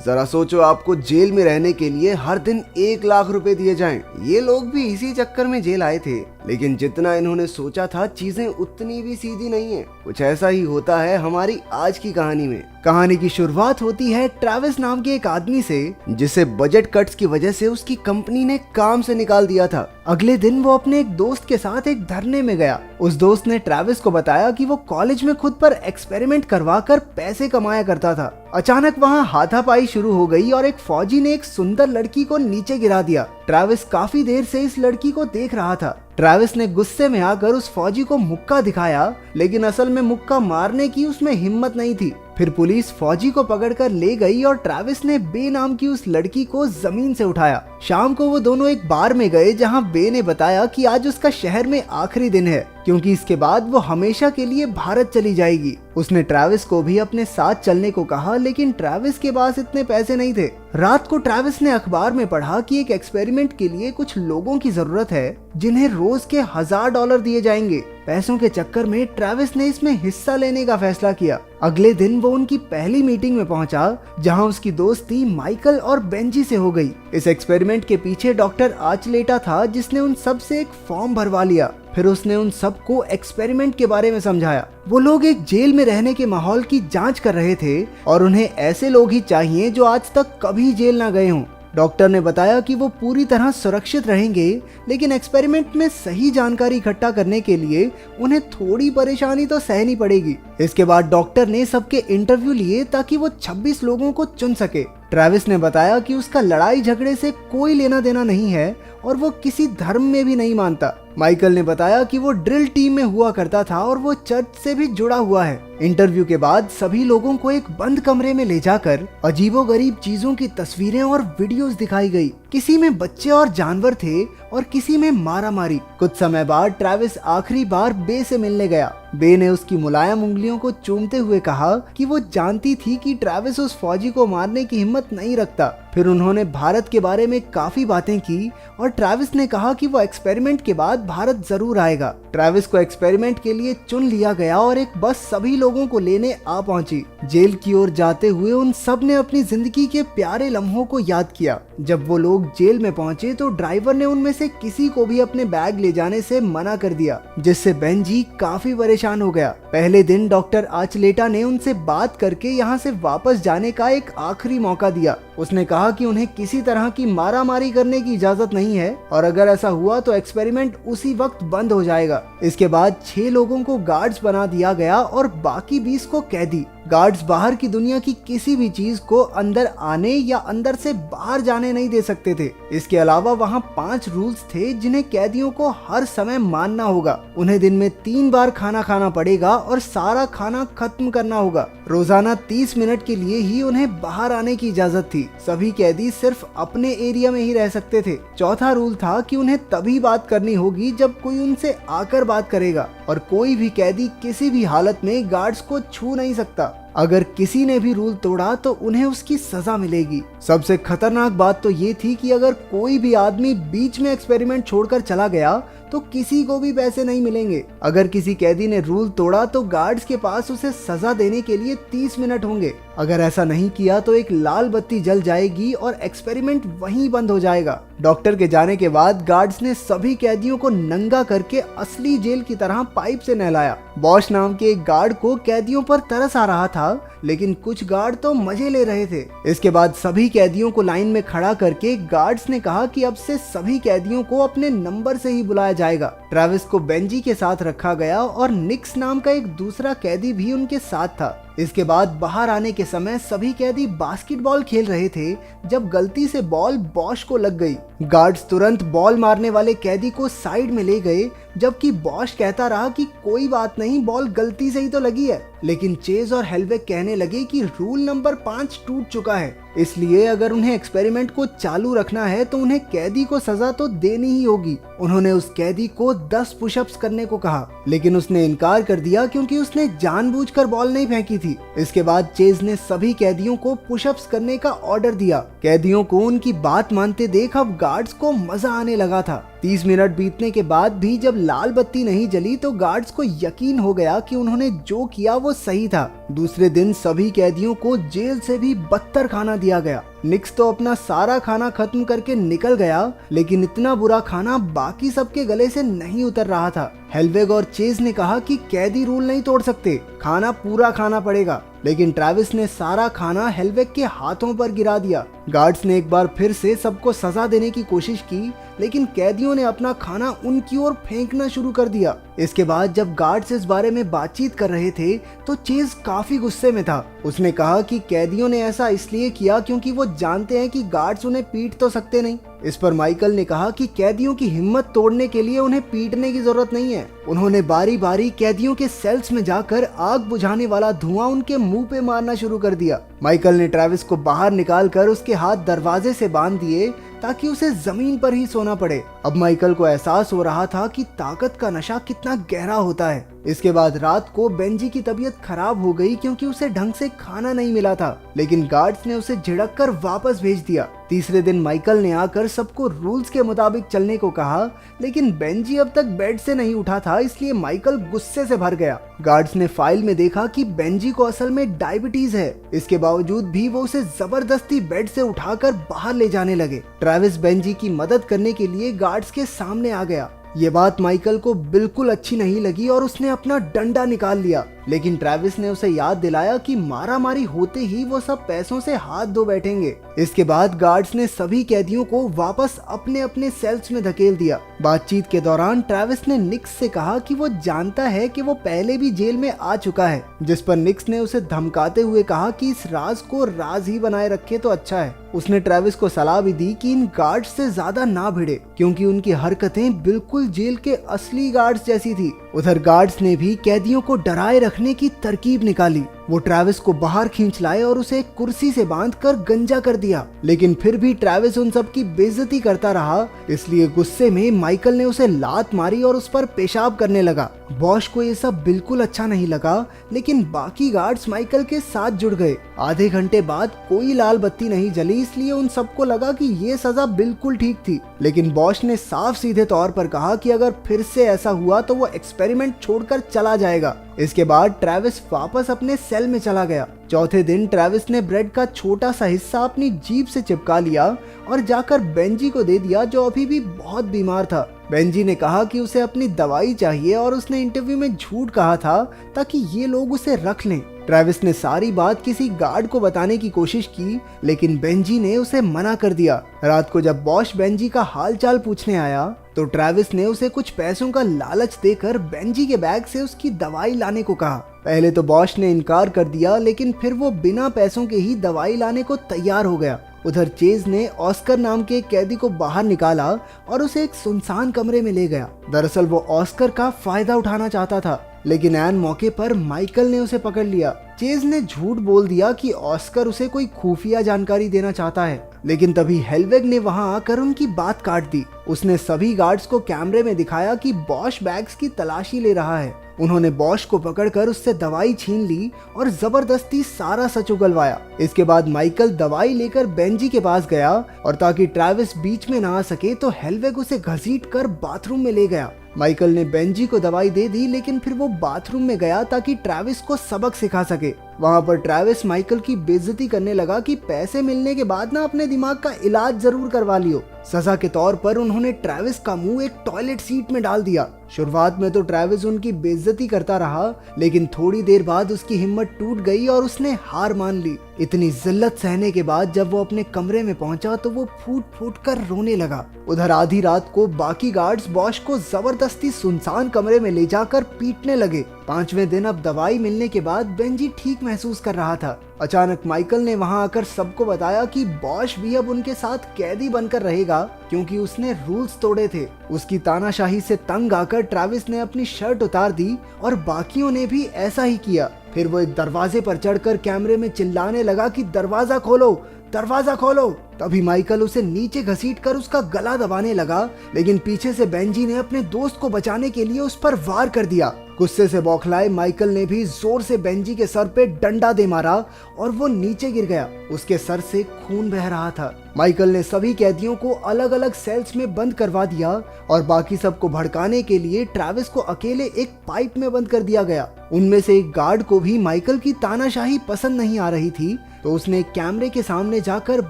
जरा सोचो, आपको जेल में रहने के लिए हर दिन 1 लाख रुपए दिए जाएं। ये लोग भी इसी चक्कर में जेल आए थे, लेकिन जितना इन्होंने सोचा था चीजें उतनी भी सीधी नहीं है। कुछ ऐसा ही होता है हमारी आज की कहानी में। कहानी की शुरुआत होती है ट्रेविस नाम के एक आदमी से, जिसे बजट कट्स की वजह से उसकी कंपनी ने काम से निकाल दिया था। अगले दिन वो अपने एक दोस्त के साथ एक धरने में गया। उस दोस्त ने ट्रेविस को बताया कि वो कॉलेज में खुद पर एक्सपेरिमेंट करवाकर पैसे कमाया करता था। अचानक वहाँ हाथापाई शुरू हो गई और एक फौजी ने एक सुंदर लड़की को नीचे गिरा दिया। ट्रेविस काफी देर से इस लड़की को देख रहा था। ट्रेविस ने गुस्से में आकर उस फौजी को मुक्का दिखाया, लेकिन असल में मुक्का मारने की उसमें हिम्मत नहीं थी। फिर पुलिस फौजी को पकड़कर ले गई और ट्रेविस ने बे नाम की उस लड़की को जमीन से उठाया। शाम को वो दोनों एक बार में गए, जहां बे ने बताया कि आज उसका शहर में आखिरी दिन है, क्योंकि इसके बाद वो हमेशा के लिए भारत चली जाएगी। उसने ट्रेविस को भी अपने साथ चलने को कहा, लेकिन ट्रेविस के पास इतने पैसे नहीं थे। रात को ट्रेविस ने अखबार में पढ़ा कि एक एक्सपेरिमेंट के लिए कुछ लोगों की जरूरत है, जिन्हें रोज के $1000 दिए जाएंगे। पैसों के चक्कर में ट्रेविस ने इसमें हिस्सा लेने का फैसला किया। अगले दिन वो उनकी पहली मीटिंग में पहुंचा, जहां उसकी दोस्ती माइकल और बेंजी से हो गई। इस एक्सपेरिमेंट के पीछे डॉक्टर आर्चलेटा था, जिसने उन सब से एक फॉर्म भरवा लिया। फिर उसने उन सबको एक्सपेरिमेंट के बारे में समझाया। वो लोग एक जेल में रहने के माहौल की जांच कर रहे थे और उन्हें ऐसे लोग ही चाहिए जो आज तक कभी जेल ना गए हों। डॉक्टर ने बताया कि वो पूरी तरह सुरक्षित रहेंगे, लेकिन एक्सपेरिमेंट में सही जानकारी इकट्ठा करने के लिए उन्हें थोड़ी परेशानी तो सहनी पड़ेगी। इसके बाद डॉक्टर ने सबके इंटरव्यू लिए ताकि वो 26 लोगों को चुन सके। ट्रेविस ने बताया कि उसका लड़ाई झगड़े से कोई लेना देना नहीं है और वो किसी धर्म में भी नहीं मानता। माइकल ने बताया कि वो ड्रिल टीम में हुआ करता था और वो चर्च से भी जुड़ा हुआ है। इंटरव्यू के बाद सभी लोगों को एक बंद कमरे में ले जाकर अजीबोगरीब चीजों की तस्वीरें और वीडियोस दिखाई गई। किसी में बच्चे और जानवर थे और किसी में मारामारी। कुछ समय बाद ट्रेविस आखिरी बार बे से मिलने गया। बे ने उसकी मुलायम उंगलियों को चूमते हुए कहा कि वो जानती थी कि ट्रेविस उस फौजी को मारने की हिम्मत नहीं रखता। फिर उन्होंने भारत के बारे में काफी बातें की और ट्रेविस ने कहा कि वो एक्सपेरिमेंट के बाद भारत जरूर आएगा। ट्रेविस को एक्सपेरिमेंट के लिए चुन लिया गया और एक बस सभी लोगों को लेने आ पहुंची। जेल की ओर जाते हुए उन सब ने अपनी जिंदगी के प्यारे लम्हों को याद किया। जब वो लोग जेल में पहुंचे तो ड्राइवर ने उनमें से किसी को भी अपने बैग ले जाने से मना कर दिया, जिससे बेंजी काफी परेशान हो गया। पहले दिन डॉक्टर आर्चलेटा ने उनसे बात करके यहाँ से वापस जाने का एक आखिरी मौका दिया। उसने कहा कि उन्हें किसी तरह की मारामारी करने की इजाजत नहीं है और अगर ऐसा हुआ तो एक्सपेरिमेंट उसी वक्त बंद हो जाएगा। इसके बाद 6 लोगों को गार्ड्स बना दिया गया और बाकी 20 को कैदी। गार्ड्स बाहर की दुनिया की किसी भी चीज को अंदर आने या अंदर से बाहर जाने नहीं दे सकते थे। इसके अलावा वहाँ 5 रूल्स थे जिन्हें कैदियों को हर समय मानना होगा। उन्हें दिन में 3 बार खाना खाना पड़ेगा और सारा खाना खत्म करना होगा। रोजाना 30 मिनट के लिए ही उन्हें बाहर आने की इजाजत थी। सभी कैदी सिर्फ अपने एरिया में ही रह सकते थे। चौथा रूल था कि उन्हें तभी बात करनी होगी जब कोई उनसे आकर बात करेगा और कोई भी कैदी किसी भी हालत में गार्ड्स को छू नहीं सकता। अगर किसी ने भी रूल तोड़ा तो उन्हें उसकी सजा मिलेगी। सबसे खतरनाक बात तो ये थी कि अगर कोई भी आदमी बीच में एक्सपेरिमेंट छोड़कर चला गया तो किसी को भी पैसे नहीं मिलेंगे। अगर किसी कैदी ने रूल तोड़ा तो गार्ड्स के पास उसे सजा देने के लिए 30 मिनट होंगे। अगर ऐसा नहीं किया तो एक लाल बत्ती जल जाएगी और एक्सपेरिमेंट वहीं बंद हो जाएगा। डॉक्टर के जाने के बाद गार्ड्स ने सभी कैदियों को नंगा करके असली जेल की तरह पाइप से नहलाया। बॉश नाम के एक गार्ड को कैदियों पर तरस आ रहा था, लेकिन कुछ गार्ड तो मजे ले रहे थे। इसके बाद सभी कैदियों को लाइन में खड़ा करके गार्ड्स ने कहा कि अब से सभी कैदियों को अपने नंबर से ही बुलाया जाएगा। ट्रेविस को बेंजी के साथ रखा गया और निक्स नाम का एक दूसरा कैदी भी उनके साथ था। इसके बाद बाहर आने के समय सभी कैदी बास्केटबॉल खेल रहे थे जब गलती से बॉल बॉश को लग गई। गार्ड्स तुरंत बॉल मारने वाले कैदी को साइड में ले गए, जबकि बॉश कहता रहा कि कोई बात नहीं, बॉल गलती से ही तो लगी है। लेकिन चेज और हेलवेक कहने लगे कि रूल नंबर 5 टूट चुका है, इसलिए अगर उन्हें एक्सपेरिमेंट को चालू रखना है तो उन्हें कैदी को सजा तो देनी ही होगी। उन्होंने उस कैदी को 10 पुशअप्स करने को कहा, लेकिन उसने इनकार कर दिया क्योंकि उसने जानबूझकर बॉल नहीं फेंकी थी। इसके बाद चेज ने सभी कैदियों को पुशअप्स करने का ऑर्डर दिया। कैदियों को उनकी बात मानते देख अब गार्ड्स को मजा आने लगा था। 30 मिनट बीतने के बाद भी जब लाल बत्ती नहीं जली तो गार्ड्स को यकीन हो गया कि उन्होंने जो किया वो सही था। दूसरे दिन सभी कैदियों को जेल से भी बदतर खाना दिया गया। निक्स तो अपना सारा खाना खत्म करके निकल गया, लेकिन इतना बुरा खाना बाकी सबके गले से नहीं उतर रहा था। हेलवेग और चेज ने कहा कि कैदी रूल नहीं तोड़ सकते, खाना पूरा खाना पड़ेगा, लेकिन ट्रैविस ने सारा खाना हेलवेग के हाथों पर गिरा दिया। गार्ड्स ने एक बार फिर से सबको सजा देने की कोशिश की, लेकिन कैदियों ने अपना खाना उनकी ओर फेंकना शुरू कर दिया। इसके बाद जब गार्ड्स इस बारे में बातचीत कर रहे थे तो चेज काफी गुस्से में था। उसने कहा कि कैदियों ने ऐसा इसलिए किया क्योंकि वो जानते हैं कि गार्ड्स उन्हें पीट तो सकते नहीं। इस पर माइकल ने कहा कि कैदियों की हिम्मत तोड़ने के लिए उन्हें पीटने की जरूरत नहीं है। उन्होंने बारी बारी कैदियों के सेल्स में जाकर आग बुझाने वाला धुआं उनके मुंह पे मारना शुरू कर दिया। माइकल ने ट्रैविस को बाहर निकालकर उसके हाथ दरवाजे से बांध दिए ताकि उसे जमीन पर ही सोना पड़े। अब माइकल को एहसास हो रहा था कि ताकत का नशा कितना गहरा होता है। इसके बाद रात को बेंजी की तबीयत खराब हो गई क्योंकि उसे ढंग से खाना नहीं मिला था, लेकिन गार्ड्स ने उसे झिड़क कर वापस भेज दिया। तीसरे दिन माइकल ने आकर सबको रूल्स के मुताबिक चलने को कहा, लेकिन बेंजी अब तक बेड से नहीं उठा था, इसलिए माइकल गुस्से से भर गया। गार्ड्स ने फाइल में देखा कि बेंजी को असल में डायबिटीज है। इसके बावजूद भी वो उसे जबरदस्ती बेड से उठाकर बाहर ले जाने लगे। ट्रैविस बेंजी की मदद करने के लिए गार्ड्स के सामने आ गया। ये बात माइकल को बिल्कुल अच्छी नहीं लगी और उसने अपना डंडा निकाल लिया, लेकिन ट्रैविस ने उसे याद दिलाया कि मारामारी होते ही वो सब पैसों से हाथ धो बैठेंगे। इसके बाद गार्ड्स ने सभी कैदियों को वापस अपने अपने सेल्स में धकेल दिया। बातचीत के दौरान ट्रैविस ने निक्स से कहा कि वो जानता है कि वो पहले भी जेल में आ चुका है, जिस पर निक्स ने उसे धमकाते हुए कहा कि इस राज को राज ही बनाए रखे तो अच्छा है। उसने ट्रैविस को सलाह भी दी कि इन गार्ड्स से ज्यादा ना भिड़े, क्योंकि उनकी हरकतें बिल्कुल जेल के असली गार्ड्स जैसी थी। उधर गार्ड्स ने भी कैदियों को डराए रखने की तरकीब निकाली। वो ट्रैविस को बाहर खींच लाए और उसे एक कुर्सी से बांधकर गंजा कर दिया, लेकिन फिर भी ट्रैविस उन सब की बेइज्जती करता रहा। इसलिए गुस्से में माइकल ने उसे लात मारी और उस पर पेशाब करने लगा। बॉश को ये सब बिल्कुल अच्छा नहीं लगा, लेकिन बाकी गार्ड्स माइकल के साथ जुड़ गए। आधे घंटे बाद कोई लाल बत्ती नहीं जली, इसलिए उन सबको लगा कि ये सजा बिल्कुल ठीक थी। लेकिन बॉश ने साफ सीधे तौर पर कहा कि अगर फिर से ऐसा हुआ तो वो एक्सपेरिमेंट छोड़कर चला जाएगा। इसके बाद ट्रैविस वापस अपने सेल में चला गया। चौथे दिन ट्रैविस ने ब्रेड का छोटा सा हिस्सा अपनी जीभ से चिपका लिया और जाकर बेंजी को दे दिया, जो अभी भी बहुत बीमार था। बेंजी ने कहा कि उसे अपनी दवाई चाहिए और उसने इंटरव्यू में झूठ कहा था ताकि ये लोग उसे रख लें। ट्रैविस ने सारी बात किसी गार्ड को बताने की कोशिश की, लेकिन बेंजी ने उसे मना कर दिया। रात को जब बॉश बेंजी का हालचाल पूछने आया तो ट्रैविस ने उसे कुछ पैसों का लालच देकर बेंजी के बैग से उसकी दवाई लाने को कहा। पहले तो बॉश ने इनकार कर दिया, लेकिन फिर वो बिना पैसों के ही दवाई लाने को तैयार हो गया। उधर चेज ने ऑस्कर नाम के एक कैदी को बाहर निकाला और उसे एक सुनसान कमरे में ले गया। दरअसल वो ऑस्कर का फायदा उठाना चाहता था, लेकिन ऐन मौके पर माइकल ने उसे पकड़ लिया। चेज ने झूठ बोल दिया कि ऑस्कर उसे कोई खुफिया जानकारी देना चाहता है, लेकिन तभी हेलवेग ने वहां आकर उनकी बात काट दी। उसने सभी गार्ड्स को कैमरे में दिखाया कि बॉश बैग्स की तलाशी ले रहा है। उन्होंने बॉश को पकड़कर उससे दवाई छीन ली और जबरदस्ती सारा सच उगलवाया। इसके बाद माइकल दवाई लेकर बेंजी के पास गया और ताकि ट्रैविस बीच में ना आ सके तो हेलवेग उसे घसीटकर बाथरूम में ले गया। माइकल ने बेंजी को दवाई दे दी, लेकिन फिर वो बाथरूम में गया ताकि ट्रैविस को सबक सिखा सके। वहां पर ट्रैविस माइकल की बेइज्जती करने लगा कि पैसे मिलने के बाद ना अपने दिमाग का इलाज जरूर करवा लियो। सजा के तौर पर उन्होंने ट्रैविस का मुंह एक टॉयलेट सीट में डाल दिया। शुरुआत में तो ट्रैविस उनकी बेइज्जती करता रहा, लेकिन थोड़ी देर बाद उसकी हिम्मत टूट गई और उसने हार मान ली। इतनी जिल्लत सहने के बाद जब वो अपने कमरे में पहुंचा तो वो फूट फूट कर रोने लगा। उधर आधी रात को बाकी गार्ड्स बॉश को जबरदस्ती सुनसान कमरे में ले जाकर पीटने लगे। 5वें दिन अब दवाई मिलने के बाद बेंजी ठीक महसूस कर रहा था। अचानक माइकल ने वहां आकर सबको बताया कि बॉश भी अब उनके साथ कैदी बनकर रहेगा, क्योंकि उसने रूल्स तोड़े थे। उसकी तानाशाही से तंग आकर ट्रैविस ने अपनी शर्ट उतार दी और बाकियों ने भी ऐसा ही किया। फिर वो एक दरवाजे पर चढ़कर कैमरे में चिल्लाने लगा कि दरवाजा खोलो, दरवाजा खोलो। तभी माइकल उसे नीचे घसीटकर उसका गला दबाने लगा, लेकिन पीछे से बेंजी ने अपने दोस्त को बचाने के लिए उस पर वार कर दिया। गुस्से से बौखलाए माइकल ने भी जोर से बेंजी के सर पे डंडा दे मारा और वो नीचे गिर गया। उसके सर से खून बह रहा था। माइकल ने सभी कैदियों को अलग अलग सेल्स में बंद करवा दिया और बाकी सबको भड़काने के लिए ट्रैविस को अकेले एक पाइप में बंद कर दिया गया। उनमें से एक गार्ड को भी माइकल की तानाशाही पसंद नहीं आ रही थी, तो उसने कैमरे के सामने जाकर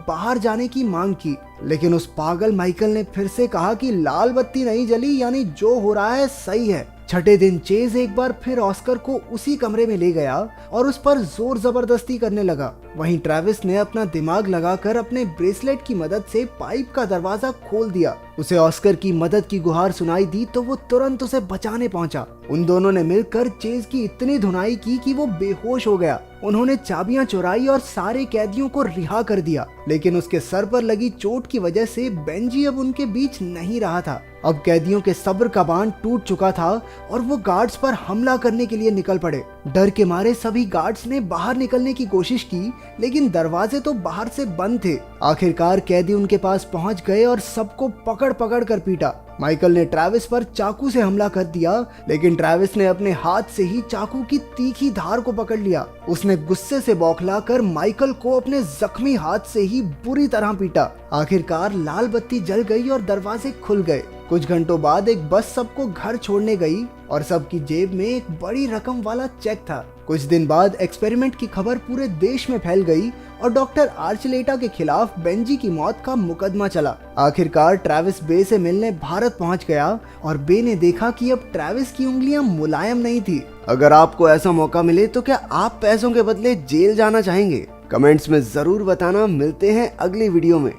बाहर जाने की मांग की, लेकिन उस पागल माइकल ने फिर से कहा कि लाल बत्ती नहीं जली, यानी जो हो रहा है सही है। छठे दिन चेज एक बार फिर ऑस्कर को उसी कमरे में ले गया और उस पर जोर जबरदस्ती करने लगा। वहीं ट्रैविस ने अपना दिमाग लगाकर अपने ब्रेसलेट की मदद से पाइप का दरवाजा खोल दिया। उसे ऑस्कर की मदद की गुहार सुनाई दी तो वो तुरंत उसे बचाने पहुंचा। उन दोनों ने मिलकर चेज की इतनी धुनाई की कि वो बेहोश हो गया। उन्होंने चाबियां चुराई और सारे कैदियों को रिहा कर दिया, लेकिन उसके सर पर लगी चोट की वजह से बेंजी अब उनके बीच नहीं रहा था। अब कैदियों के सब्र का बांध टूट चुका था और वो गार्ड्स पर हमला करने के लिए निकल पड़े। डर के मारे सभी गार्ड्स ने बाहर निकलने की कोशिश की, लेकिन दरवाजे तो बाहर से बंद थे। आखिरकार कैदी उनके पास पहुंच गए और सबको पकड़ पकड़ कर पीटा। माइकल ने ट्रैविस पर चाकू से हमला कर दिया, लेकिन ट्रैविस ने अपने हाथ से ही चाकू की तीखी धार को पकड़ लिया। उसने गुस्से से बौखलाकर माइकल को अपने जख्मी हाथ से ही बुरी तरह पीटा। आखिरकार लाल बत्ती जल गई और दरवाजे खुल गए। कुछ घंटों बाद एक बस सबको घर छोड़ने गई और सबकी जेब में एक बड़ी रकम वाला चेक था। कुछ दिन बाद एक्सपेरिमेंट की खबर पूरे देश में फैल गई और डॉक्टर आर्चलेटा के खिलाफ बेंजी की मौत का मुकदमा चला। आखिरकार ट्रैविस बे से मिलने भारत पहुंच गया और बे ने देखा कि अब ट्रैविस की उंगलियां मुलायम नहीं थी। अगर आपको ऐसा मौका मिले तो क्या आप पैसों के बदले जेल जाना चाहेंगे? कमेंट्स में जरूर बताना। मिलते हैं अगली वीडियो में।